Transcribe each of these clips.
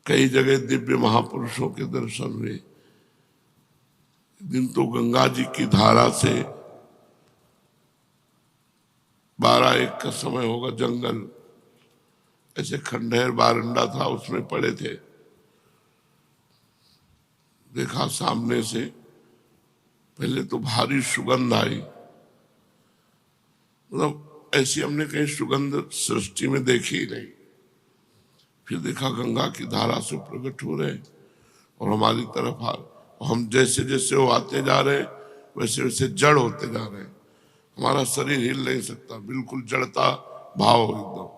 कई जगह दिव्य महापुरुषों के दर्शन हुए। दिन तो गंगा जी की धारा से 12-1 का समय होगा, जंगल ऐसे खंडहर बारंडा था, उसमें पड़े थे। देखा सामने से, पहले तो भारी सुगंध आई, मतलब ऐसी हमने कहीं सुगंध सृष्टि में देखी ही नहीं। फिर देखा गंगा की धारा से प्रकट हो रहे और हमारी तरफ आ, हम जैसे जैसे वो आते जा रहे वैसे वैसे जड़ होते जा रहे। हमारा शरीर हिल नहीं सकता, बिल्कुल जड़ता भाव एकदम।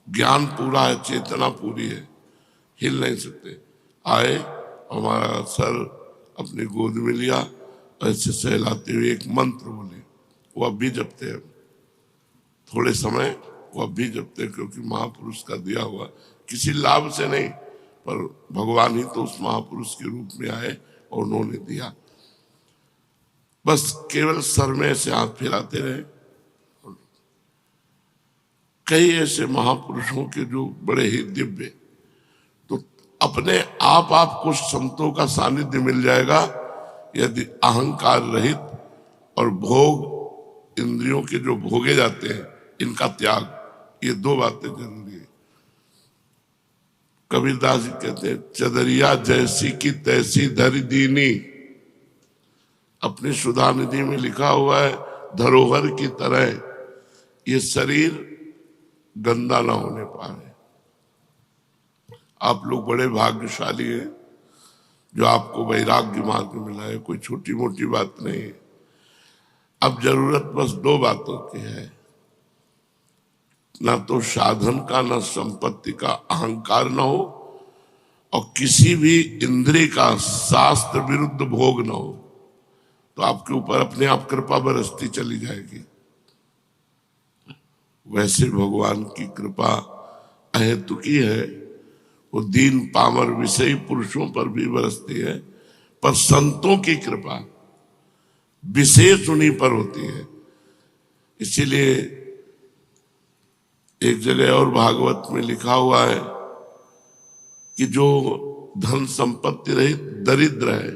ज्ञान पूरा है, चेतना पूरी है, हिल नहीं सकते। आए, हमारा सर अपनी गोद में लिया, ऐसे सहलाते हुए एक मंत्र बोले, वो अब भी जपते हैं। थोड़े समय वो अब भी जपते हैं, क्योंकि महापुरुष का दिया हुआ, किसी लाभ से नहीं, पर भगवान ही तो उस महापुरुष के रूप में आए और उन्होंने दिया। बस केवल सर में से हाथ फिराते रहे। कई ऐसे महापुरुषों के जो बड़े ही दिव्य, तो अपने आप आपको संतों का सानिध्य मिल जाएगा यदि अहंकार रहित और भोग, इंद्रियों के जो भोगे जाते हैं इनका त्याग, ये 2 बातें जरूरी है। कबीरदास जी कहते हैं, चदरिया जैसी की तैसी धरि दीनी। अपनी सुधा निधि में लिखा हुआ है, धरोहर की तरह ये शरीर गंदा ना होने पाए। आप लोग बड़े भाग्यशाली हैं जो आपको वैराग्य मार्ग मिला है, कोई छोटी मोटी बात नहीं है। अब जरूरत बस 2 बातों की है, ना तो साधन का, ना संपत्ति का अहंकार ना हो, और किसी भी इंद्रिय का शास्त्र विरुद्ध भोग ना हो, तो आपके ऊपर अपने आप कृपा बरसती चली जाएगी। वैसे भगवान की कृपा अहेतुकी है, वो दीन पामर विषयी पुरुषों पर भी बरसती है, पर संतों की कृपा विशेष उन्हीं पर होती है। इसीलिए एक जगह और भागवत में लिखा हुआ है कि जो धन संपत्ति रहित दरिद्र है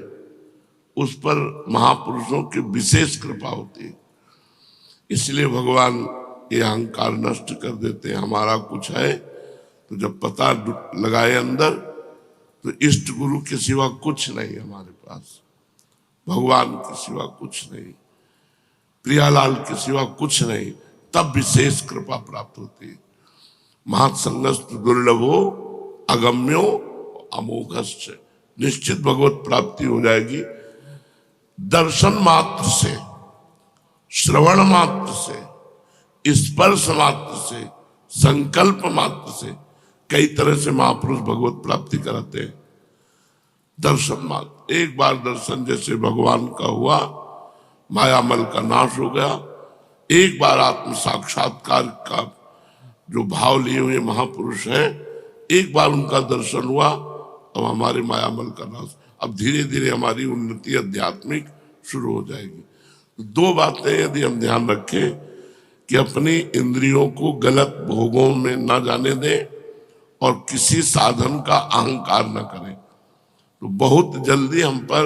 उस पर महापुरुषों की विशेष कृपा होती है। इसलिए भगवान ये अहंकार नष्ट कर देते हैं। हमारा कुछ है तो जब पता लगाए अंदर, तो इष्ट गुरु के सिवा कुछ नहीं हमारे पास, भगवान के सिवा कुछ नहीं, प्रियालाल के सिवा कुछ नहीं, तब विशेष कृपा प्राप्त होती है। महत्संगस्त दुर्लभो अगम्यो अमोघश्च, निश्चित भगवत प्राप्ति हो जाएगी। दर्शन मात्र से, श्रवण मात्र से, स्पर्श मात्र से, संकल्प मात्र से कई तरह से महापुरुष भगवत प्राप्ति कराते हैं। दर्शन मात्र, एक बार दर्शन जैसे भगवान का हुआ, मायामल का नाश हो गया। एक बार आत्म साक्षात्कार का जो भाव लिए हुए महापुरुष हैं, एक बार उनका दर्शन हुआ, अब हमारे मायामल का नाश। अब धीरे धीरे हमारी उन्नति आध्यात्मिक शुरू हो जाएगी। 2 बातें यदि हम ध्यान रखें कि अपनी इंद्रियों को गलत भोगों में न जाने दें और किसी साधन का अहंकार न करें, तो बहुत जल्दी हम पर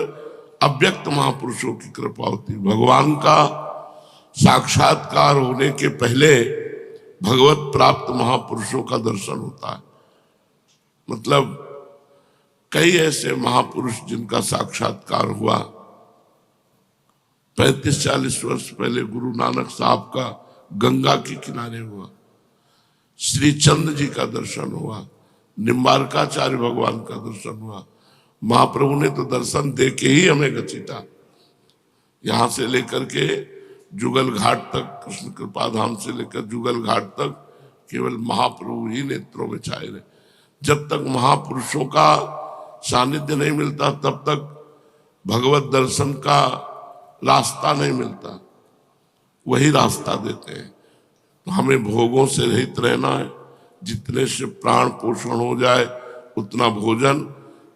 अव्यक्त महापुरुषों की कृपा होती है। भगवान का साक्षात्कार होने के पहले भगवत प्राप्त महापुरुषों का दर्शन होता है। मतलब कई ऐसे महापुरुष जिनका साक्षात्कार हुआ। 35-40 वर्ष पहले गुरु नानक साहब का गंगा के किनारे हुआ, श्री चंद जी का दर्शन हुआ, निम्बारकाचार्य भगवान का दर्शन हुआ। महाप्रभु ने तो दर्शन दे के ही हमें घसीटा, यहां से लेकर के जुगल घाट तक, कृष्ण कृपा धाम से लेकर जुगल घाट तक केवल महाप्रभु ही नेत्रों में छाए रहे। जब तक महापुरुषों का सानिध्य नहीं मिलता तब तक भगवत दर्शन का रास्ता नहीं मिलता, वही रास्ता देते हैं। तो हमें भोगों से रहित रहना है, जितने से प्राण पोषण हो जाए उतना भोजन,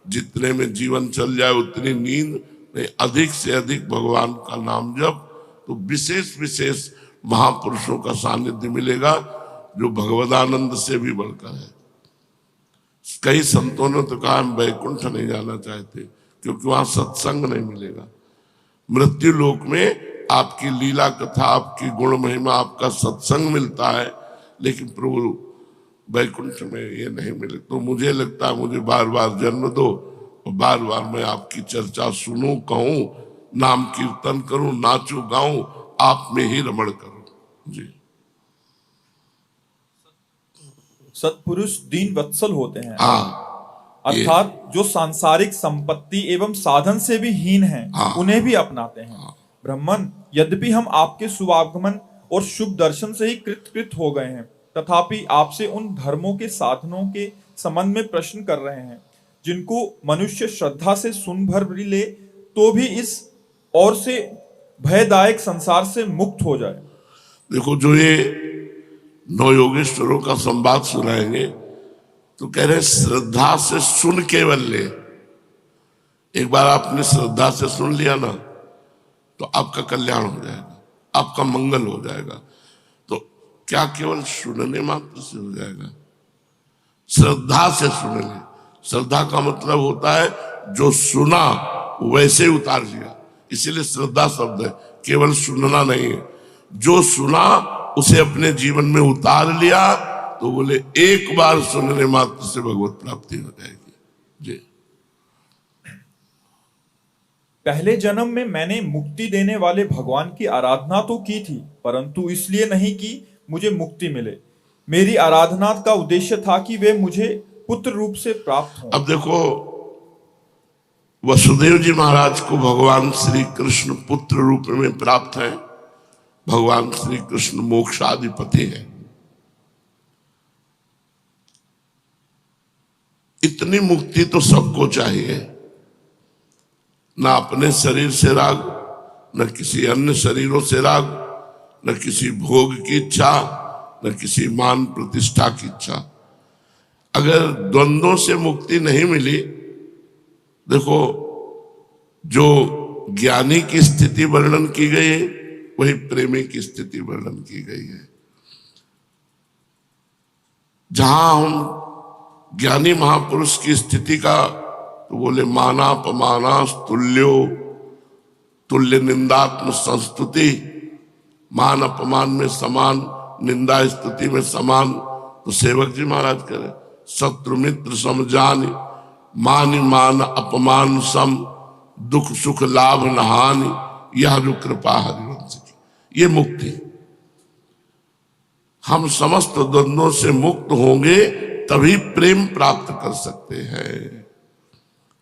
जितने में जीवन चल जाए उतनी नींद, नहीं अधिक से अधिक भगवान का नाम जप, तो विशेष विशेष महापुरुषों का सानिध्य मिलेगा जो भगवदानंद से भी बढ़कर है। कई संतों ने तो कहा हम वैकुंठ नहीं जाना चाहते क्योंकि वहां सत्संग नहीं मिलेगा। मृत्यु लोक में आपकी लीला कथा, आपकी गुण महिमा, आपका सत्संग मिलता है, लेकिन प्रभु वैकुंठ में ये नहीं मिले। तो मुझे लगता है मुझे बार बार जन्म दो और बार बार मैं आपकी चर्चा सुनूं, कहूं, नाम कीर्तन करूं, नाचूं, गाऊं, आप में ही रमण करूं। जी। सत्पुरुष दीन वत्सल होते हैं। हाँ, अर्थात जो सांसारिक संपत्ति एवं साधन से भी हीन हैं, हाँ, उन्हें भी अपनाते हैं। हाँ। ब्राह्मण, यद्यपि हम आपके शुभागमन और शुभ दर्शन से ही कृत हो गए हैं, तथापि आपसे उन धर्मों के साधनों के संबंध में प्रश्न कर रहे हैं जिनको मनुष्य श्रद्धा से सुन भर भी ले तो भी इस और से भयदायक संसार से मुक्त हो जाए। देखो, जो ये नौ योगेश्वरों का संवाद सुनाएंगे तो कह रहे श्रद्धा से सुन केवल ले। एक बार आपने श्रद्धा से सुन लिया ना तो आपका कल्याण हो जाएगा, आपका मंगल हो जाएगा। तो क्या केवल सुनने मात्र से हो जाएगा? श्रद्धा से सुन ले। श्रद्धा का मतलब होता है जो सुना वैसे उतार लिया, इसीलिए श्रद्धा शब्द है, केवल सुनना नहीं है। जो सुना उसे अपने जीवन में उतार लिया तो बोले एक बार सुनने मात्र से भगवत प्राप्ति हो जाएगी। जी। पहले जन्म में मैंने मुक्ति देने वाले भगवान की आराधना तो की थी, परंतु इसलिए नहीं कि मुझे मुक्ति मिले। मेरी आराधना का उद्देश्य था कि वे मुझे पुत्र रूप से प्राप्त हों। अब देखो, वसुदेव जी महाराज को भगवान श्री कृष्ण पुत्र रूप में प्राप्त है। भगवान श्री कृष्ण मोक्षाधिपति है। इतनी मुक्ति तो सबको चाहिए, ना अपने शरीर से राग, न किसी अन्य शरीरों से राग, न किसी भोग की इच्छा, न किसी मान प्रतिष्ठा की इच्छा। अगर द्वंद्वों से मुक्ति नहीं मिली, देखो जो ज्ञानी की स्थिति वर्णन की गई है वही प्रेमी की स्थिति वर्णन की गई है। जहां हम ज्ञानी महापुरुष की स्थिति का तो बोले माना पमाना तुल्यो, तुल्य निंदात्म संस्तुति, मान अपमान में समान, निंदा स्तुति में समान। तो सेवक जी महाराज करें शत्रु मित्र समझान, मान मान अपमान सम, दुख सुख लाभ नहानि, यह जो कृपा हरिवंश की, ये मुक्ति। हम समस्त द्वंद्वों से मुक्त होंगे तभी प्रेम प्राप्त कर सकते हैं।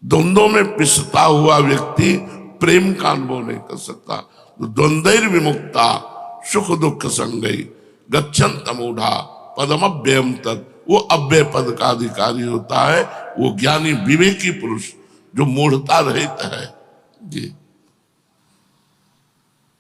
द्वंद्वों में पिसता हुआ व्यक्ति प्रेम का अनुभव नहीं कर सकता। तो द्वंद्वैर विमुक्ता सुख दुख संगई गच्छन्त मूढ़ा पदमव्ययम तत्, वो अव्यय पद का अधिकारी होता है, वो ज्ञानी विवेकी पुरुष जो मूढ़ता रहित है। जी।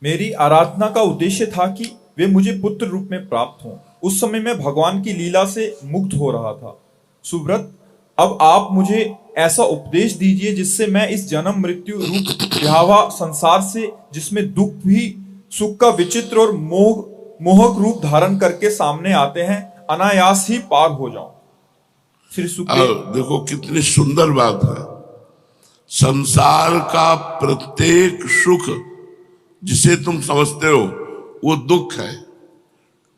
मेरी आराधना का उद्देश्य था कि वे मुझे पुत्र रूप में प्राप्त हों। उस समय मैं भगवान की लीला से मुक्त हो रहा था। सुब्रत, अब आप मुझे ऐसा उपदेश दीजिए जिससे मैं इस जन्म मृत्यु रूप भयावह संसार से, जिसमें दुख भी सुख का विचित्र और मोहक रूप धारण करके सामने आते हैं, अनायास ही पार हो जाऊं। श्री सुखदेव, देखो कितनी सुंदर बात है। संसार का प्रत्येक सुख जिसे तुम समझते हो वो दुख है।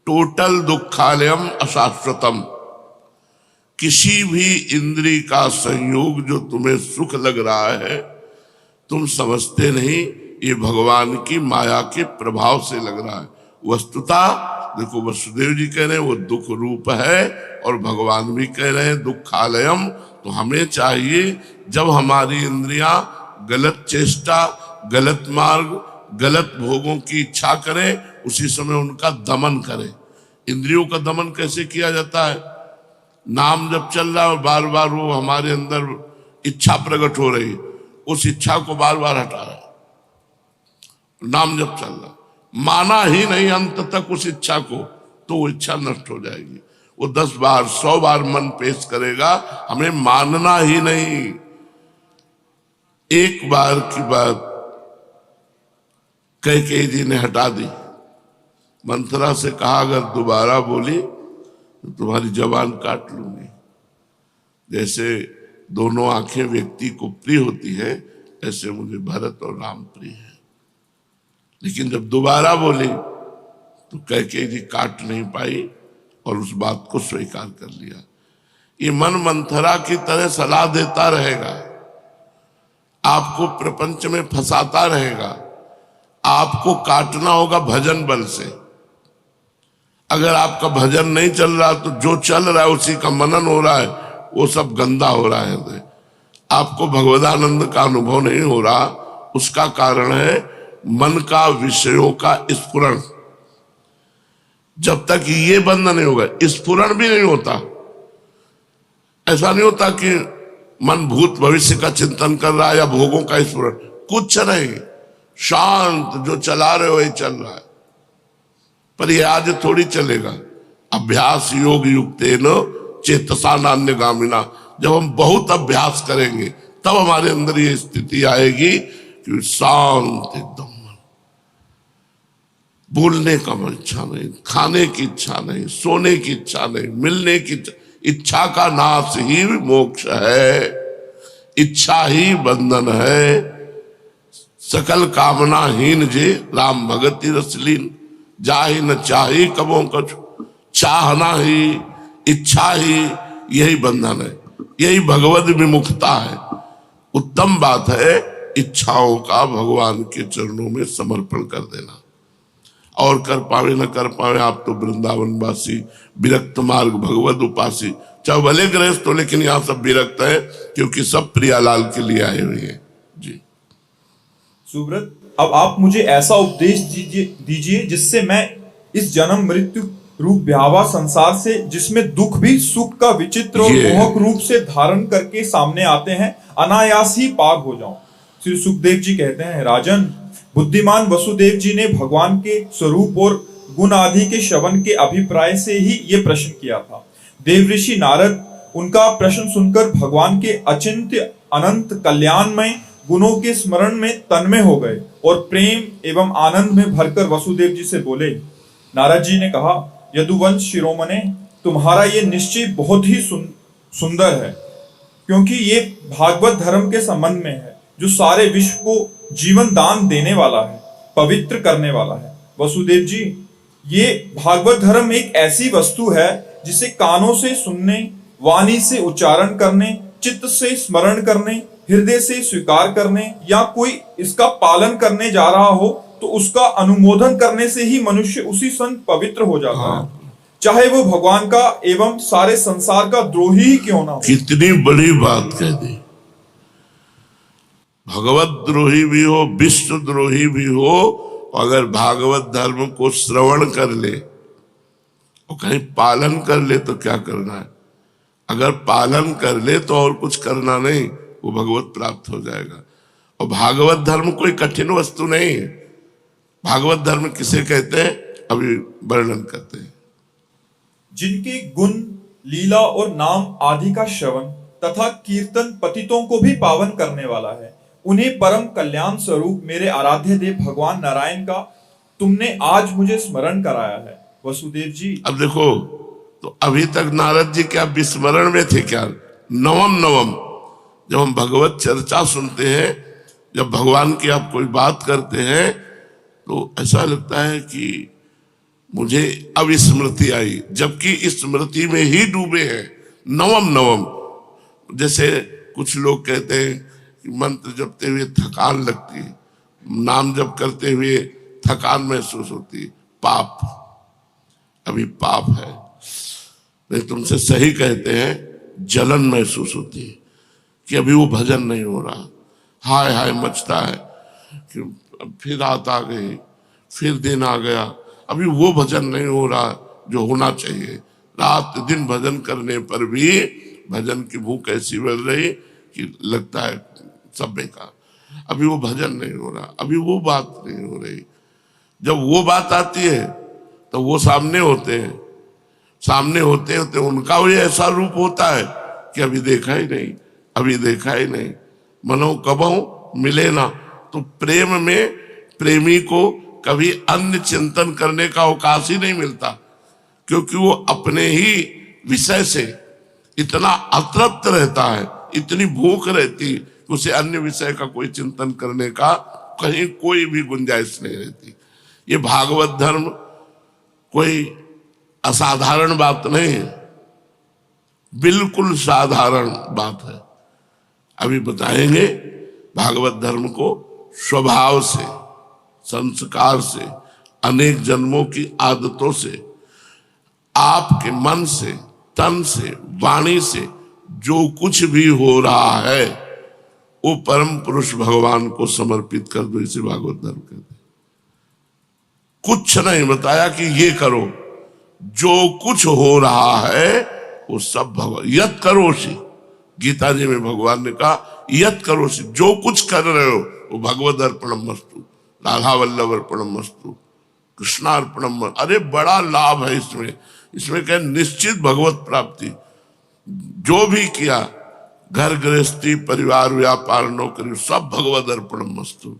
टोटल दुखालयम अशाश्वतम। किसी भी इंद्री का संयोग जो तुम्हें सुख लग रहा है, तुम समझते नहीं, ये भगवान की माया के प्रभाव से लग रहा है। वस्तुता देखो, वसुदेव जी कह रहे हैं वो दुख रूप है और भगवान भी कह रहे हैं दुखालयम। तो हमें चाहिए जब हमारी इंद्रियां गलत चेष्टा, गलत मार्ग, गलत भोगों की इच्छा करें, उसी समय उनका दमन करें। इंद्रियों का दमन कैसे किया जाता है? नाम जब चल रहा है और बार बार वो हमारे अंदर इच्छा प्रकट हो रही, उस इच्छा को बार बार हटा रहे। नाम जब चल रहा, माना ही नहीं अंत तक उस इच्छा को, तो वो इच्छा नष्ट हो जाएगी। वो 10 बार 100 बार मन पेश करेगा, हमें मानना ही नहीं। एक बार की बात कैकेयी जी ने हटा दी। मंथरा से कहा अगर दोबारा बोली तो तुम्हारी जबान काट लूंगी। जैसे दोनों आंखें व्यक्ति को प्रिय होती है, ऐसे मुझे भरत और राम प्रिय है। लेकिन जब दोबारा बोली तो कैकेयी जी काट नहीं पाई और उस बात को स्वीकार कर लिया। ये मन मंथरा की तरह सलाह देता रहेगा, आपको प्रपंच में फंसाता रहेगा। आपको काटना होगा भजन बल से। अगर आपका भजन नहीं चल रहा तो जो चल रहा है उसी का मनन हो रहा है, वो सब गंदा हो रहा है। आपको भगवदानंद का अनुभव नहीं हो रहा, उसका कारण है मन का विषयों का स्फुरण। जब तक ये बंद नहीं होगा, स्फुरण भी नहीं होता। ऐसा नहीं होता कि मन भूत भविष्य का चिंतन कर रहा है या भोगों का स्फुरण, कुछ नहीं, शांत जो चला रहे हो वही चल रहा है। पर ये आज थोड़ी चलेगा। अभ्यास योग युक्तेन चेतसा नान्यगामिना, जब हम बहुत अभ्यास करेंगे तब हमारे अंदर ये स्थिति आएगी कि शांत एकदम, बोलने का इच्छा नहीं, खाने की इच्छा नहीं, सोने की इच्छा नहीं, मिलने की इच्छा का नाश ही मोक्ष है, इच्छा ही बंधन है। सकल कामना हीन जे राम भगति रसलीन, जाहि न चाही कबों कछु, चाहना ही इच्छा ही यही बंधन है, यही भगवत विमुखता है। उत्तम बात है इच्छाओं का भगवान के चरणों में समर्पण कर देना। और कर पावे न कर पावे, आप तो वृंदावन वासी, विरक्त मार्ग भगवत उपासी, चाहे भले गृहस्थ हो, लेकिन यहाँ सब विरक्त है क्योंकि सब प्रियालाल के लिए आए हुए हैं। जी सुब्रत, अब आप मुझे ऐसा उपदेश दीजिए जिससे मैं इस जन्म मृत्यु रूप ब्यावा संसार से, जिसमें दुख भी सुख का विचित्र और मोहक रूप से धारण करके सामने आते हैं, अनायास ही पार हो जाऊं। श्री सुखदेव जी कहते हैं, राजन, बुद्धिमान वसुदेव जी ने भगवान के स्वरूप और गुण आदि के श्रवण के अभिप्राय से ही ये प्रश्न किया था। देवऋषि नारद उनका प्रश्न सुनकर भगवान के अचिंत्य अनंत कल्याणमय गुणों के स्मरण में तन्मय हो गए और प्रेम एवं आनंद में भरकर वसुदेव जी से बोले। नारद जी ने कहा, यदुवंश शिरोमणे, तुम्हारा ये निश्चय बहुत ही सुंदर है, क्योंकि ये भागवत धर्म के संबंध में है, जो सारे विश्व को जीवन दान देने वाला है, पवित्र करने वाला है। वसुदेव जी, ये भागवत धर्म एक ऐसी वस्तु है जिसे कानों से सुनने, वाणी से उच्चारण करने, चित्त से स्मरण करने, हृदय से स्वीकार करने या कोई इसका पालन करने जा रहा हो तो उसका अनुमोदन करने से ही मनुष्य उसी क्षण पवित्र हो जाता है, चाहे वो भगवान का एवं सारे संसार का द्रोही ही क्यों ना हो। कितनी बड़ी बात कह दी। भगवत द्रोही भी हो, विश्व द्रोही भी हो, अगर भागवत धर्म को श्रवण कर ले और कहीं पालन कर ले तो क्या करना है। अगर पालन कर ले तो और कुछ करना नहीं, वो भगवत प्राप्त हो जाएगा। और भागवत धर्म कोई कठिन वस्तु नहीं है। भागवत धर्म किसे कहते हैं, अभी वर्णन करते हैं। जिनके गुण, लीला और नाम आदि का श्रवण तथा कीर्तन पतितों को भी पावन करने वाला है, उन्हें परम कल्याण स्वरूप मेरे आराध्य देव भगवान नारायण का तुमने आज मुझे स्मरण कराया है। वसुदेव जी, अब देखो, तो अभी तक नारद जी क्या विस्मरण में थे क्या? नवम जब हम भगवत चर्चा सुनते हैं, जब भगवान की आप कोई बात करते हैं तो ऐसा लगता है कि मुझे अब स्मृति आई, जबकि स्मृति में ही डूबे हैं। नवम जैसे कुछ लोग कहते हैं कि मंत्र जपते हुए थकान लगती है, नाम जप करते हुए थकान महसूस होती है, पाप, अभी पाप है। नहीं, तुमसे सही कहते हैं, जलन महसूस होती है कि अभी वो भजन नहीं हो रहा, हाय हाय मचता है कि फिर रात आ गई, फिर दिन आ गया, अभी वो भजन नहीं हो रहा जो होना चाहिए। रात दिन भजन करने पर भी भजन की भूख ऐसी बढ़ रही कि लगता है सब बेकार, अभी वो भजन नहीं हो रहा, अभी वो बात नहीं हो रही। जब वो बात आती है तो वो सामने होते हैं, सामने होते होते उनका भी ऐसा रूप होता है कि अभी देखा ही नहीं, अभी देखा ही नहीं, मनो कबहू मिले ना। तो प्रेम में प्रेमी को कभी अन्य चिंतन करने का अवकाश ही नहीं मिलता, क्योंकि वो अपने ही विषय से इतना अतृप्त रहता है, इतनी भूख रहती कि उसे अन्य विषय का कोई चिंतन करने का कहीं कोई भी गुंजाइश नहीं रहती। ये भागवत धर्म कोई असाधारण बात नहीं है, बिल्कुल साधारण बात है। अभी बताएंगे भागवत धर्म को स्वभाव से, संस्कार से, अनेक जन्मों की आदतों से, आपके मन से, तन से, वाणी से जो कुछ भी हो रहा है वो परम पुरुष भगवान को समर्पित कर दो, इसे भागवत धर्म कहते हैं। कुछ नहीं बताया कि ये करो, जो कुछ हो रहा है वो सब भगवान। यत करोषि, गीता जी में भगवान ने कहा यत करोषि, जो कुछ कर रहे हो वो भगवद अर्पणम मस्तु, राधा वल्लभ अर्पणम मस्तु, कृष्णार्पणम। अरे बड़ा लाभ है इसमें, इसमें क्या निश्चित भगवत प्राप्ति। जो भी किया, घर गृहस्थी, परिवार, व्यापार, नौकरी, सब भगवद अर्पणम मस्तु।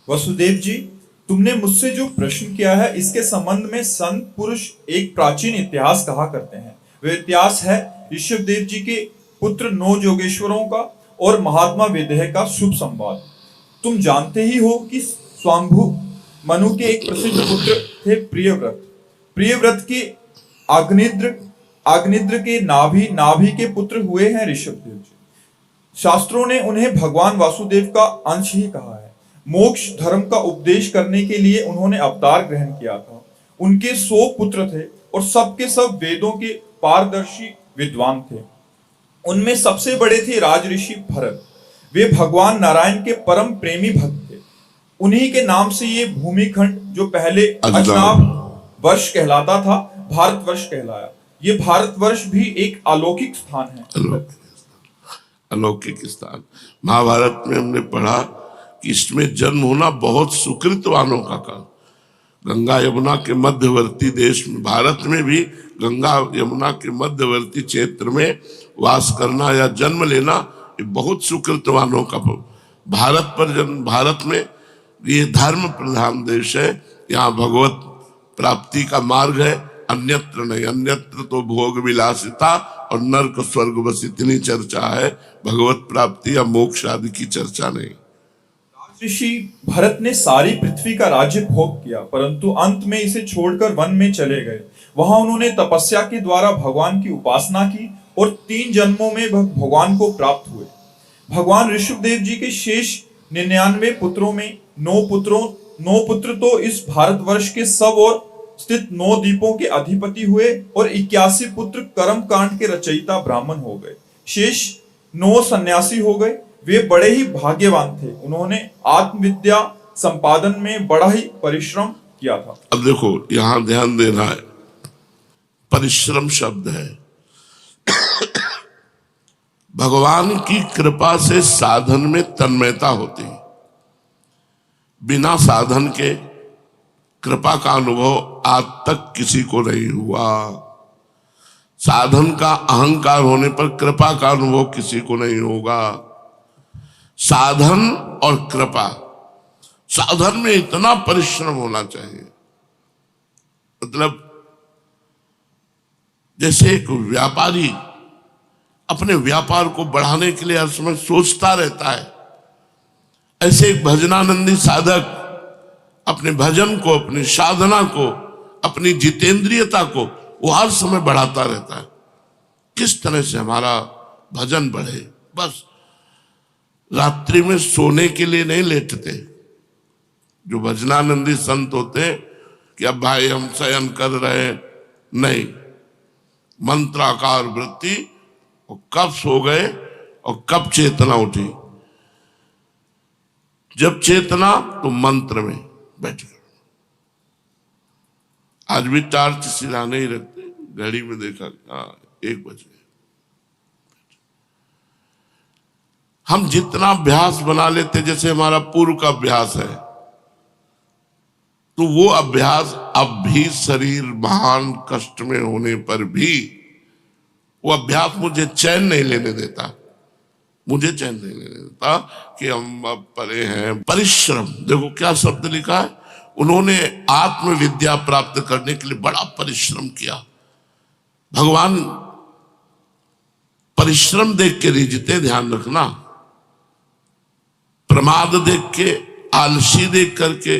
वसुदेव जी, तुमने मुझसे जो प्रश्न किया है इसके संबंध में संत पुरुष एक प्राचीन इतिहास कहा करते हैं। वह इतिहास है ऋषभदेव जी के पुत्र 9 योगेश्वरों का और महात्मा वेदेह का शुभ संवाद। तुम जानते ही हो कि स्वाम्भु मनु के एक प्रसिद्ध पुत्र थे प्रियव्रत। प्रियव्रत के आग्निद्र के नाभि के पुत्र हुए हैं ऋषभदेव जी। शास्त्रों ने उन्हें भगवान वासुदेव का अंश ही कहा है। मोक्ष धर्म का उपदेश करने के लिए उन्होंने अवतार ग्रहण किया था। उनके 100 पुत्र थे और सबके सब वेदों के पारदर्शी विद्वान थे। उनमें सबसे बड़े थे राजऋषि भरत। वे भगवान नारायण के परम प्रेमी भक्त थे। उन्हीं के नाम से ये भूमिखंड, जो पहले अजनाब वर्ष कहलाता था, भारतवर्ष कहलाया। ये भारतवर्ष भी एक अलौकिक स्थान है, अलौकिक स्थान। महाभारत में हमने पढ़ा कि इसमें जन्म होना बहुत सुकृतवानों का काम। गंगा यमुना के मध्यवर्ती देश में, भारत में भी गंगा यमुना के मध्यवर्ती क्षेत्र में वास करना या जन्म लेना ये बहुत सुकृतवानों का। भारत पर जन्म, भारत में ये धर्म प्रधान देश है, यहाँ भगवत प्राप्ति का मार्ग है, अन्यत्र नहीं। अन्यत्र तो भोग विलासिता और नरक स्वर्ग, बस इतनी चर्चा है, भगवत प्राप्ति या मोक्ष आदि की चर्चा नहीं। ऋषि भरत ने सारी पृथ्वी का राज्य भोग किया, परंतु अंत में इसे छोड़कर वन में चले गए। वहां उन्होंने तपस्या के द्वारा भगवान की उपासना की और 3 जन्मों में भगवान को प्राप्त हुए। भगवान ऋषभदेव जी के शेष 99 पुत्रों में 9 पुत्र तो इस भारतवर्ष के सब और स्थित 9 द्वीपों के अधिपति हुए और 81 पुत्र कर्म कांड के रचयिता ब्राह्मण हो गए। शेष 9 सन्यासी हो गए। वे बड़े ही भाग्यवान थे। उन्होंने आत्मविद्या संपादन में बड़ा ही परिश्रम किया था। अब देखो यहां ध्यान देना है, परिश्रम शब्द है। भगवान की कृपा से साधन में तन्मयता होती है। बिना साधन के कृपा का अनुभव आज तक किसी को नहीं हुआ। साधन का अहंकार होने पर कृपा का अनुभव किसी को नहीं होगा। साधन और कृपा, साधन में इतना परिश्रम होना चाहिए, मतलब जैसे एक व्यापारी अपने व्यापार को बढ़ाने के लिए हर समय सोचता रहता है, ऐसे एक भजनानंदी साधक अपने भजन को, अपनी साधना को, अपनी जितेंद्रियता को वो हर समय बढ़ाता रहता है। किस तरह से हमारा भजन बढ़े। बस रात्रि में सोने के लिए नहीं लेटते। जो भजनानंदी संत होते कि अब भाई हम शयन कर रहे, नहीं, मंत्राकार वृत्ति, और कब सो गए और कब चेतना उठी। जब चेतना तो मंत्र में बैठ गए। आज भी टार्च सिरा नहीं रखते, घड़ी में देखा 1 बजे। हम जितना अभ्यास बना लेते, जैसे हमारा पूर्व का अभ्यास है, तो वो अभ्यास अब भी शरीर महान कष्ट में होने पर भी वो अभ्यास मुझे चैन नहीं लेने देता। मुझे चैन नहीं लेने देता कि हम अब परे हैं। परिश्रम, देखो क्या शब्द लिखा है, उन्होंने आत्मविद्या प्राप्त करने के लिए बड़ा परिश्रम किया। भगवान परिश्रम देख के रिझते, ध्यान रखना। प्रमाद देख के, आलसी देख करके,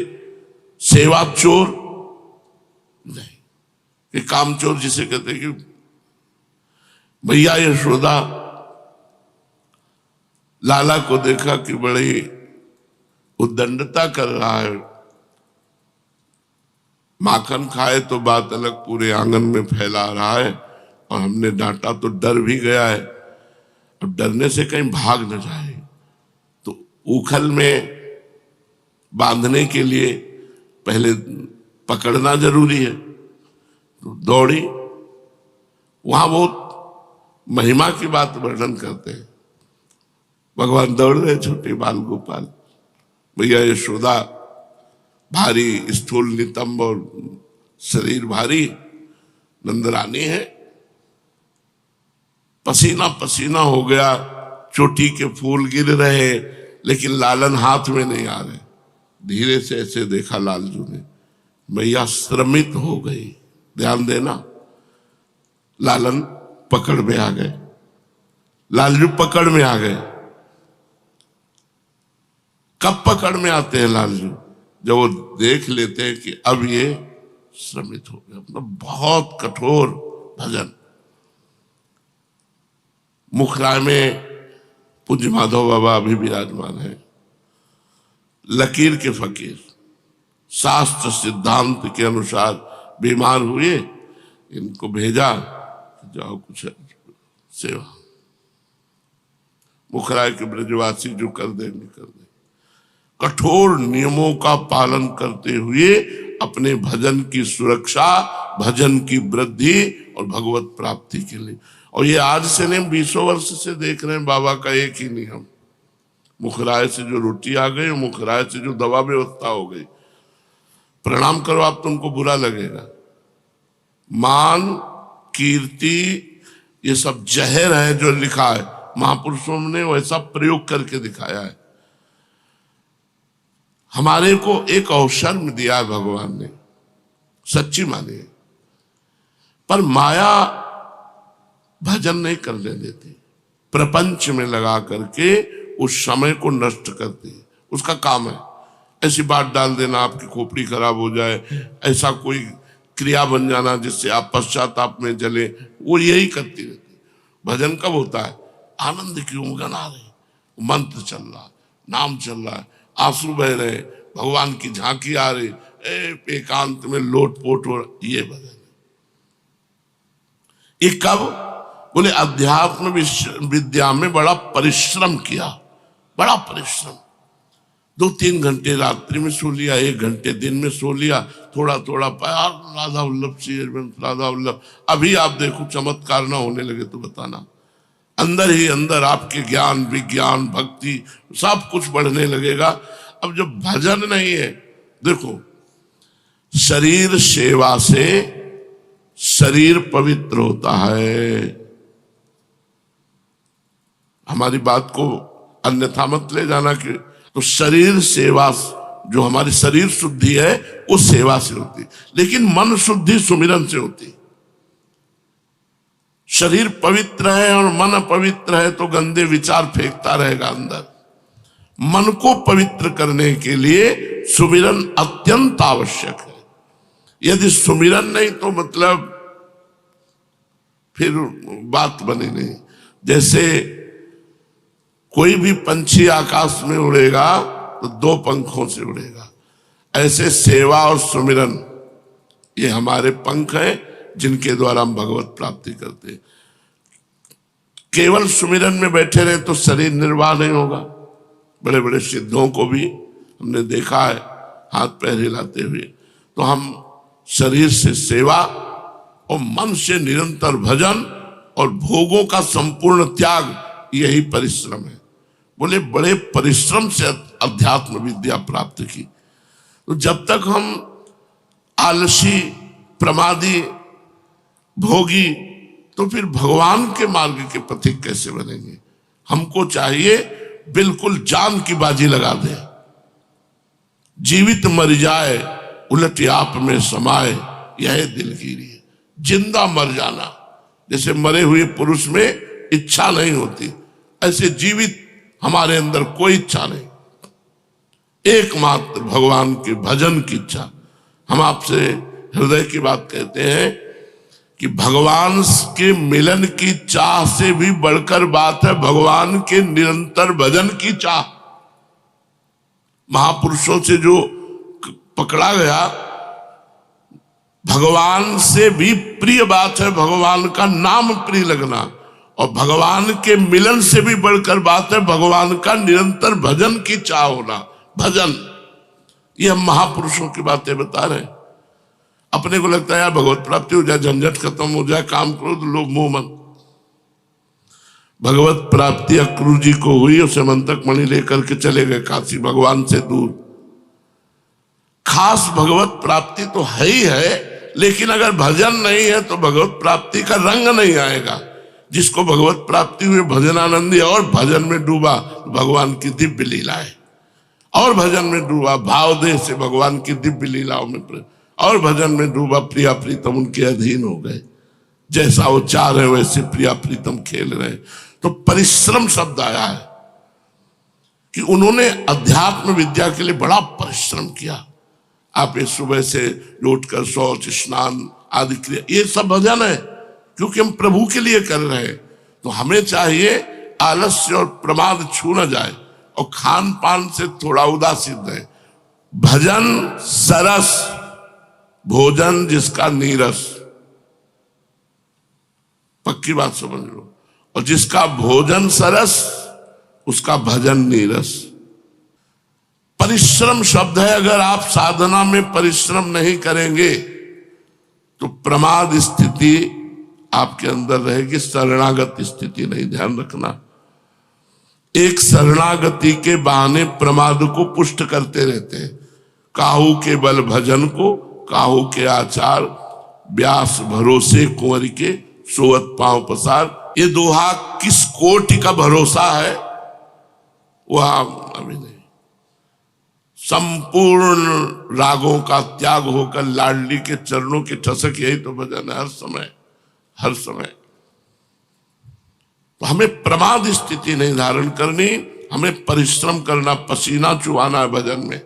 सेवा चोर नहीं। कि कामचोर जिसे कहते हैं कि भैया यशोदा लाला को देखा कि बड़ी उद्दंडता कर रहा है, माखन खाए तो बात अलग, पूरे आंगन में फैला रहा है, और हमने डांटा तो डर भी गया है, अब डरने से कहीं भाग न जाए, तो उखल में बांधने के लिए पहले पकड़ना जरूरी है। तो दौड़ी, वहां बहुत महिमा की बात वर्णन करते हैं। भगवान दौड़ रहे, छोटे बाल गोपाल, भैया यशोदा भारी स्थूल नितंब और शरीर भारी, नंदरानी है, पसीना पसीना हो गया, चोटी के फूल गिर रहे, लेकिन लालन हाथ में नहीं आ रहे। धीरे से ऐसे देखा लालजू ने, मैया श्रमित हो गई। ध्यान देना, लालन पकड़ में आ गए, लालजू पकड़ में आ गए। कब पकड़ में आते हैं लालजू? जब वो देख लेते हैं कि अब ये श्रमित हो गए। मतलब बहुत कठोर भजन। मुखराय में पूज्य माधव बाबा अभी विराजमान है, लकीर के फकीर, शास्त्र सिद्धांत के अनुसार बीमार हुए, इनको भेजा, जाओ कुछ सेवा। मुखराय के ब्रजवासी जो कर देंगे कर दे। कठोर नियमों का पालन करते हुए अपने भजन की सुरक्षा, भजन की वृद्धि और भगवत प्राप्ति के लिए। और ये आज से नहीं, 20 वर्ष से देख रहे हैं बाबा का एक ही नियम। मुखराय से जो रोटी आ गई, मुखराय से जो दवा व्यवस्था हो गई, प्रणाम करो आप, तुमको बुरा लगेगा। मान, कीर्ति, ये सब जहर है जो लिखा है, महापुरुषों ने वैसा प्रयोग करके दिखाया है। हमारे को एक अवसर में दिया है भगवान ने, सच्ची माने, पर माया भजन नहीं करने देती, प्रपंच में लगा करके उस समय को नष्ट करती है। उसका काम है ऐसी बात डाल देना आपकी खोपड़ी खराब हो जाए, ऐसा कोई क्रिया बन जाना जिससे आप पश्चाताप में जले, वो यही करती रहती। भजन कब होता है? आनंद की उमगन आ रही, मंत्र चल रहा, नाम चल रहा है, आंसू बह रहे, भगवान की झांकी आ रही, एकांत में लोटपोट हो, ये भजन है। ये कब? बोले अध्यात्म विद्या में बड़ा परिश्रम किया, बड़ा परिश्रम। 2-3 घंटे रात्रि में सो लिया, 1 घंटे दिन में सो लिया, थोड़ा थोड़ा प्यार, राधा वल्लभ श्री राधा वल्लभ। अभी आप देखो चमत्कार ना होने लगे तो बताना, अंदर ही अंदर आपके ज्ञान, विज्ञान, भक्ति सब कुछ बढ़ने लगेगा। अब जब भजन नहीं है, देखो शरीर सेवा से शरीर पवित्र होता है। हमारी बात को अन्यथा मत ले जाना कि तो शरीर सेवा, जो हमारी शरीर शुद्धि है वो सेवा से होती, लेकिन मन शुद्धि सुमिरन से होती। शरीर पवित्र है और मन अपवित्र है तो गंदे विचार फेंकता रहेगा अंदर। मन को पवित्र करने के लिए सुमिरन अत्यंत आवश्यक है। यदि सुमिरन नहीं तो मतलब फिर बात बनी नहीं। जैसे कोई भी पंछी आकाश में उड़ेगा तो 2 पंखों से उड़ेगा, ऐसे सेवा और सुमिरन ये हमारे पंख हैं जिनके द्वारा हम भगवत प्राप्ति करते हैं। केवल सुमिरन में बैठे रहे तो शरीर निर्वाह नहीं होगा। बड़े बड़े सिद्धों को भी हमने देखा है हाथ पैर हिलाते हुए। तो हम शरीर से सेवा और मन से निरंतर भजन और भोगों का संपूर्ण त्याग, यही परिश्रम है। बोले बड़े परिश्रम से अध्यात्म विद्या प्राप्त की। तो जब तक हम आलसी, प्रमादी, भोगी, तो फिर भगवान के मार्ग के पथिक कैसे बनेंगे? हमको चाहिए बिल्कुल जान की बाजी लगा दे, जीवित मर जाए उलट आप में समाए, यह दिलगीरी है। जिंदा मर जाना, जैसे मरे हुए पुरुष में इच्छा नहीं होती, ऐसे जीवित हमारे अंदर कोई इच्छा नहीं, एकमात्र भगवान के भजन की इच्छा। हम आपसे हृदय की बात कहते हैं कि भगवान के मिलन की चाह से भी बढ़कर बात है भगवान के निरंतर भजन की चाह। महापुरुषों से जो पकड़ा गया, भगवान से भी प्रिय बात है भगवान का नाम प्रिय लगना, और भगवान के मिलन से भी बढ़कर बात है भगवान का निरंतर भजन की चाह होना। भजन, ये हम महापुरुषों की बातें बता रहे हैं। अपने को लगता है यार भगवत प्राप्ति हो जाए, झंझट खत्म हो जाए, काम करो तो लोग मुंह मन। भगवत प्राप्ति अक्रूर जी को हुई, उसे मंतक मणि लेकर के चले गए काशी, भगवान से दूर। खास भगवत प्राप्ति तो है ही है, लेकिन अगर भजन नहीं है तो भगवत प्राप्ति का रंग नहीं आएगा। जिसको भगवत प्राप्ति हुई भजनानंदी और भजन में डूबा, भगवान की दिव्य लीला है, और भजन में डूबा भाव देह से भगवान की दिव्य लीलाओं में, और भजन में डूबा प्रिया प्रीतम उनके अधीन हो गए। जैसा वो चाह रहे वैसे प्रिया प्रीतम खेल रहे। तो परिश्रम शब्द आया है कि उन्होंने अध्यात्म विद्या के लिए बड़ा परिश्रम किया। आप ये सुबह से उठकर शौच स्नान आदि क्रिया, ये सब भजन है, क्योंकि हम प्रभु के लिए कर रहे हैं। तो हमें चाहिए आलस्य और प्रमाद छू न जाए, और खान पान से थोड़ा उदासीन रहे। भजन सरस, भोजन जिसका नीरस, पक्की बात समझ लो। और जिसका भोजन सरस उसका भजन नीरस। परिश्रम शब्द है, अगर आप साधना में परिश्रम नहीं करेंगे तो प्रमाद स्थिति आपके अंदर रहेगी, शरणागत स्थिति नहीं। ध्यान रखना, एक शरणागति के बहाने प्रमाद को पुष्ट करते रहते हैं। काहू के बल भजन को, काहू के आचार, व्यास भरोसे कुंवर के, सोवत पांव पसार। ये दोहा किस कोटि का भरोसा है वह अभी नहीं। संपूर्ण रागों का त्याग होकर लाडली के चरणों की ठसक, यही तो भजन है हर समय, हर समय। तो हमें प्रमाद स्थिति नहीं धारण करनी, हमें परिश्रम करना, पसीना चुहाना है भजन में।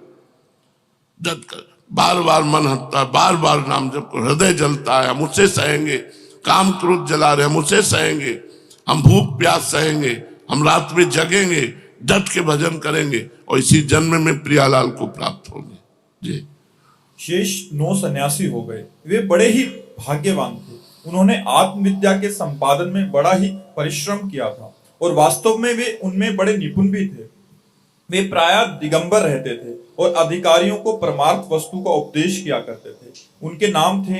जब कर बार बार मन हटता है, बार बार नाम जप कर हृदय जलता है, हम उसे सहेंगे। काम क्रोध जला रहे, हम उसे सहेंगे। हम भूख प्यास सहेंगे, हम रात में जगेंगे, डट के भजन करेंगे, और इसी जन्म में प्रियालाल को प्राप्त होंगे। जी। शेष 9 सन्यासी हो गए। वे बड़े ही भाग्यवान थे। उन्होंने आत्मविद्या के संपादन में बड़ा ही परिश्रम किया था, और वास्तव में वे उनमें बड़े निपुण भी थे। वे प्रायः दिगंबर रहते थे और अधिकारियों को परमार्थ वस्तु का उपदेश किया करते थे। उनके नाम थे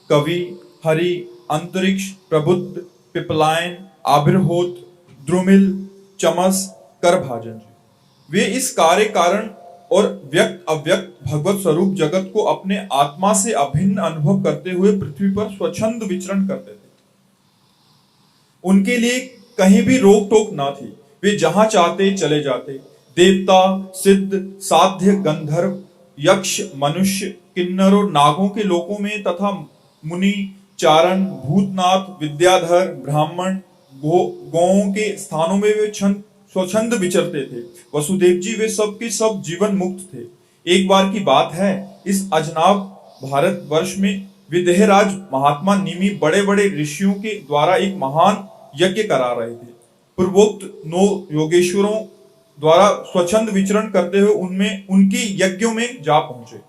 कवि, हरि, अंतरिक्ष, प्रबुद्ध, पिपलायन, आबिर्होत, द्रुमिल, चमस, करभाजन जी। वे इस कार्य कारण और व्यक्त अव्यक्त भगवत स्वरूप जगत को अपने आत्मा से अभिन्न अनुभव करते हुए पृथ्वी पर स्वच्छंद विचरण करते थे। उनके लिए कहीं भी रोक टोक ना थी, वे जहां चाहते चले जाते। देवता, सिद्ध, साध्य, गंधर्व, यक्ष, मनुष्य, किन्नरों, नागों के लोकों में तथा मुनि, चारण, भूतनाथ, विद्याधर, ब्राह्मण, गौओं के स्थानों में वे स्वच्छंद विचरते थे। वसुदेव जी वे सब के सब जीवन मुक्त थे। एक बार की बात है, इस अजनाब भारत वर्ष में विदेहराज महात्मा निमि बड़े बड़े ऋषियों के द्वारा एक महान यज्ञ करा रहे थे। पूर्वोक्त 9 योगेश्वरों द्वारा स्वच्छंद विचरण करते हुए उनमें उनके यज्ञों में जा पहुंचे।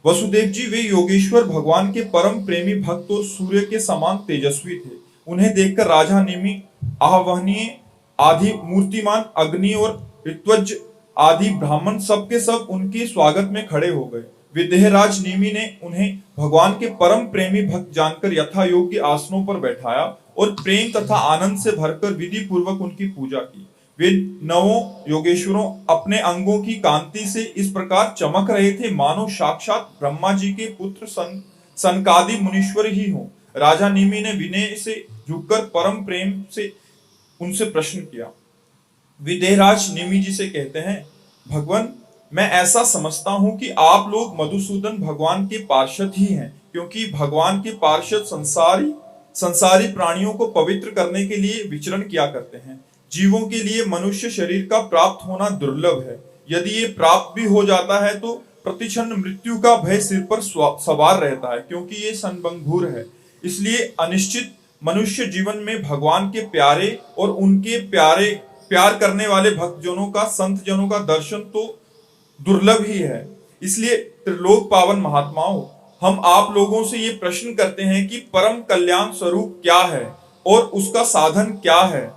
वसुदेव जी वे योगेश्वर भगवान के परम प्रेमी भक्त और सूर्य के समान तेजस्वी थे। उन्हें देखकर राजा निमि, आहवनीय आदि मूर्तिमान अग्नि और ऋत्वज आदि ब्राह्मण सबके सब उनके स्वागत में खड़े हो गए। विदेहराज निमि ने उन्हें भगवान के परम प्रेमी भक्त जानकर यथा योग्य आसनों पर बैठाया और प्रेम तथा आनंद से भरकर विधि पूर्वक उनकी पूजा की। वे 9 योगेश्वरों अपने अंगों की कांति से इस प्रकार चमक रहे थे मानो साक्षात ब्रह्मा जी के पुत्र सनकादि मुनीश्वर ही हों। राजा निमि ने विनय से झुककर परम प्रेम से उनसे प्रश्न किया। विदेहराज निमि जी से कहते हैं, भगवान, मैं ऐसा समझता हूं कि आप लोग मधुसूदन भगवान के पार्षद ही हैं, क्योंकि भगवान के पार्षद संसारी प्राणियों को पवित्र करने के लिए विचरण किया करते हैं। जीवों के लिए मनुष्य शरीर का प्राप्त होना दुर्लभ है। यदि ये प्राप्त भी हो जाता है तो प्रतिक्षण मृत्यु का भय सिर पर सवार रहता है, क्योंकि ये संभंगुर है। इसलिए अनिश्चित मनुष्य जीवन में भगवान के प्यारे और उनके प्यार करने वाले भक्तजनों का, संत जनों का दर्शन तो दुर्लभ ही है। इसलिए त्रिलोक पावन महात्माओं, हम आप लोगों से ये प्रश्न करते हैं कि परम कल्याण स्वरूप क्या है और उसका साधन क्या है।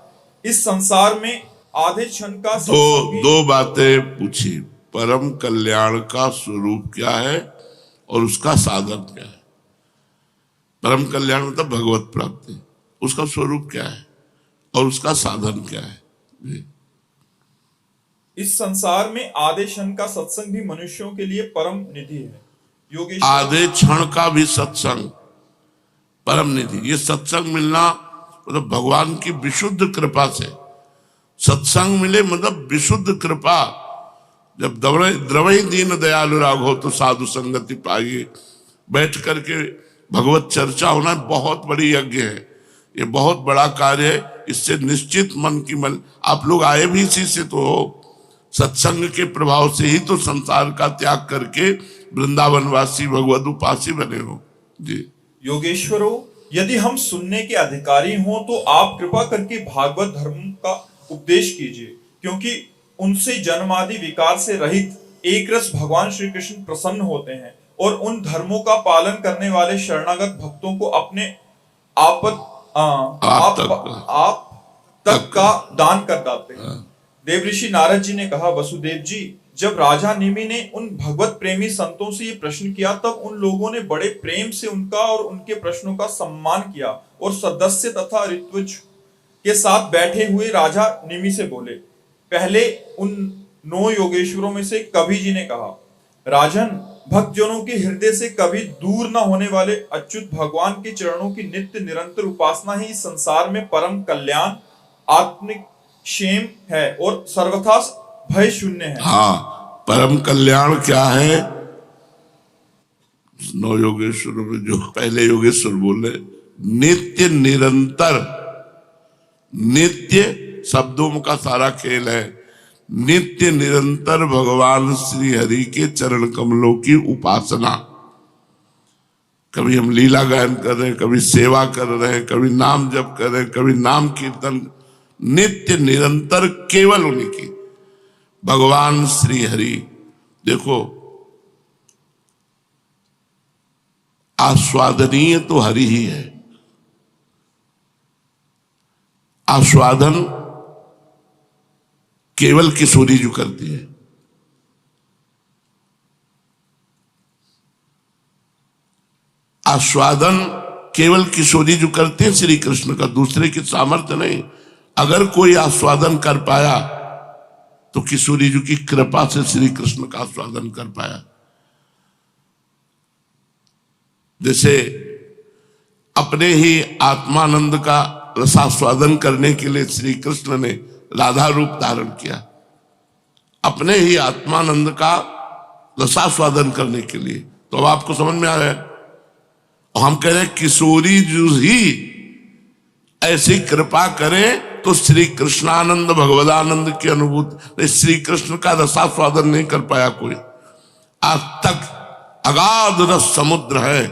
इस संसार में आधे क्षण का दो बातें पूछी, परम कल्याण का स्वरूप क्या है और उसका साधन क्या है। परम कल्याण मतलब भगवत प्राप्ति, उसका स्वरूप क्या है और उसका साधन क्या है। इस संसार में आधे क्षण का सत्संग भी मनुष्यों के लिए परम निधि है। योगेश, आधे क्षण का भी सत्संग परम निधि। ये सत्संग मिलना मतलब भगवान की विशुद्ध कृपा से सत्संग मिले, मतलब विशुद्ध कृपा। जब द्रवई दीन दयालु राघव तो साधु संगति पाइए, बैठ करके भगवत चर्चा होना बहुत बड़ी यज्ञ है, ये बहुत बड़ा कार्य है। इससे निश्चित मन की मन, आप लोग आए भी इसी से तो हो, सत्संग के प्रभाव से ही तो संसार का त्याग करके वृंदावनवासी भगवत उपासी बने हो। जी योगेश्वरों, यदि हम सुनने के अधिकारी हों तो आप कृपा करके भागवत धर्म का उपदेश कीजिए, क्योंकि उनसे जन्मादि विकार से रहित एक रस भगवान श्री कृष्ण प्रसन्न होते हैं और उन धर्मों का पालन करने वाले शरणागत भक्तों को अपने आप तक का दान कर देते हैं। देवऋषि नारद जी ने कहा, वसुदेव जी, जब राजा निमि ने उन भगवत प्रेमी संतों से ये प्रश्न किया तब उन लोगों ने बड़े प्रेम से उनका और उनके प्रश्नों का सम्मान किया और सदस्य तथा ऋत्विज के साथ बैठे हुए राजा निमि से बोले। पहले उन 9 योगेश्वरों में से कवि जी ने कहा, राजन, भक्तजनों के हृदय से कभी दूर न होने वाले अच्युत भगवान के चरणों की नित्य निरंतर उपासना ही संसार में परम कल्याण, आत्मिक क्षेम है और सर्वथा भय शून्य है। हाँ, परम कल्याण क्या है? 9 योगेश्वरों में जो पहले योगेश्वर बोले, नित्य निरंतर, नित्य शब्दों का सारा खेल है, नित्य निरंतर भगवान श्री हरि के चरण कमलों की उपासना। कभी हम लीला गायन कर रहे हैं, कभी सेवा कर रहे हैं, कभी नाम जप कर रहे हैं, कभी नाम कीर्तन, नित्य निरंतर केवल उन्हीं की, भगवान श्री हरि। देखो, आस्वादनीय तो हरि ही है। आस्वादन केवल किशोरी जो करती है। आस्वादन केवल किशोरी जो करते हैं श्री कृष्ण का, दूसरे की सामर्थ्य नहीं। अगर कोई आस्वादन कर पाया तो किशोरी जी की कृपा से श्री कृष्ण का आस्वादन कर पाया। जैसे अपने ही आत्मानंद का रसास्वादन करने के लिए श्री कृष्ण ने राधा रूप धारण किया, अपने ही आत्मानंद का रसास्वादन करने के लिए। तो अब आपको समझ में आ रहा है। और हम कह रहे हैं किशोरी जी ही ऐसी कृपा करें तो श्री कृष्णानंद भगवदानंद की अनुभूति, श्री कृष्ण का रसास्वादन नहीं कर पाया कोई। आज तक अगाध रस समुद्र है,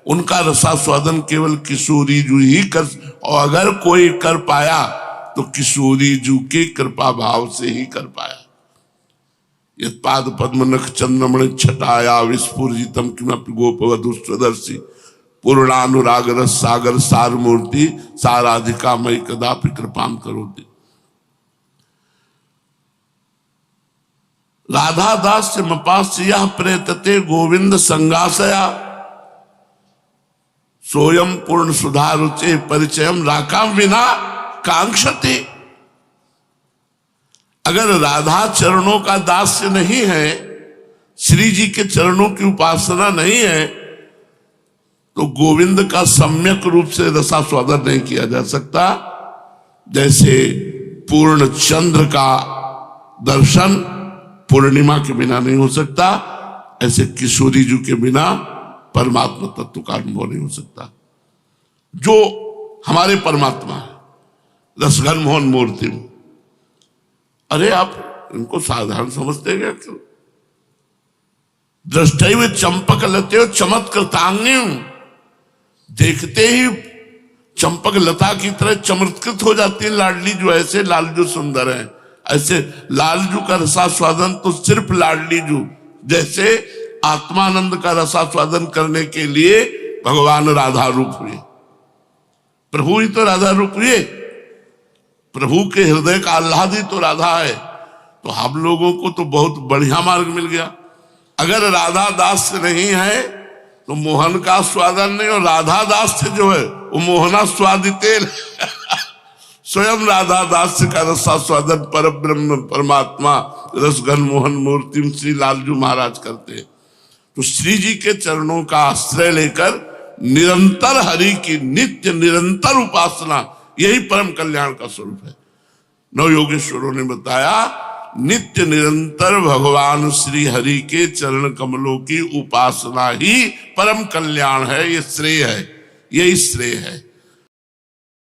उनका रसास्वादन केवल किशोरी जू ही कर, और अगर कोई कर पाया तो किशोरी जू के कृपा भाव से ही कर पाया। यद पाद पद्म नख चंद्रमणि छटाया विस्फुरितम किमपि गोपवधू स्वदर्शी पूर्णानुराग रस सागर सार मूर्ति साराधिका मई कदापि कृपाम करोति। राधा दास से मपास्य प्रेतते गोविंद संगासया सोयम पूर्ण सुधारुचे परिचयम राकाम विना कांक्षते। अगर राधा चरणों का दास्य नहीं है, श्री जी के चरणों की उपासना नहीं है, तो गोविंद का सम्यक रूप से रसास्वादन नहीं किया जा सकता। जैसे पूर्ण चंद्र का दर्शन पूर्णिमा के बिना नहीं हो सकता, ऐसे किशोरी जी के बिना परमात्मा तत्व का अनुभव नहीं हो सकता। जो हमारे परमात्मा है, रसघन मोहन मूर्ति। अरे आप इनको साधारण समझते क्या? क्यों? दृष्टैव चंपक लते चमत कृतांगी, देखते ही चंपक लता की तरह चमत्कृत हो जाती है लाडली जो। ऐसे लालजू सुंदर है, ऐसे लालजू का रसास्वादन तो सिर्फ लाडली जू, जैसे आत्मानंद का रसास्वादन करने के लिए भगवान राधा रूप हुए। प्रभु ही तो राधा रूप हुए, प्रभु के हृदय का आह्लादी तो राधा है। तो हम लोगों को तो बहुत बढ़िया मार्ग मिल गया। अगर राधा दास नहीं है तो मोहन का स्वादन नहीं, और राधा दास से जो है वो मोहना स्वादिते स्वयं राधा दास का रसा स्वादन पर ब्रह्म परमात्मा रसघन मोहन मूर्ति श्री लालजू महाराज करते हैं। तो श्री जी के चरणों का आश्रय लेकर निरंतर हरि की नित्य निरंतर उपासना, यही परम कल्याण का स्वरूप है। नव योगेश्वरों ने बताया नित्य निरंतर भगवान श्री हरि के चरण कमलों की उपासना ही परम कल्याण है, ये श्रेय है, यही श्रेय है।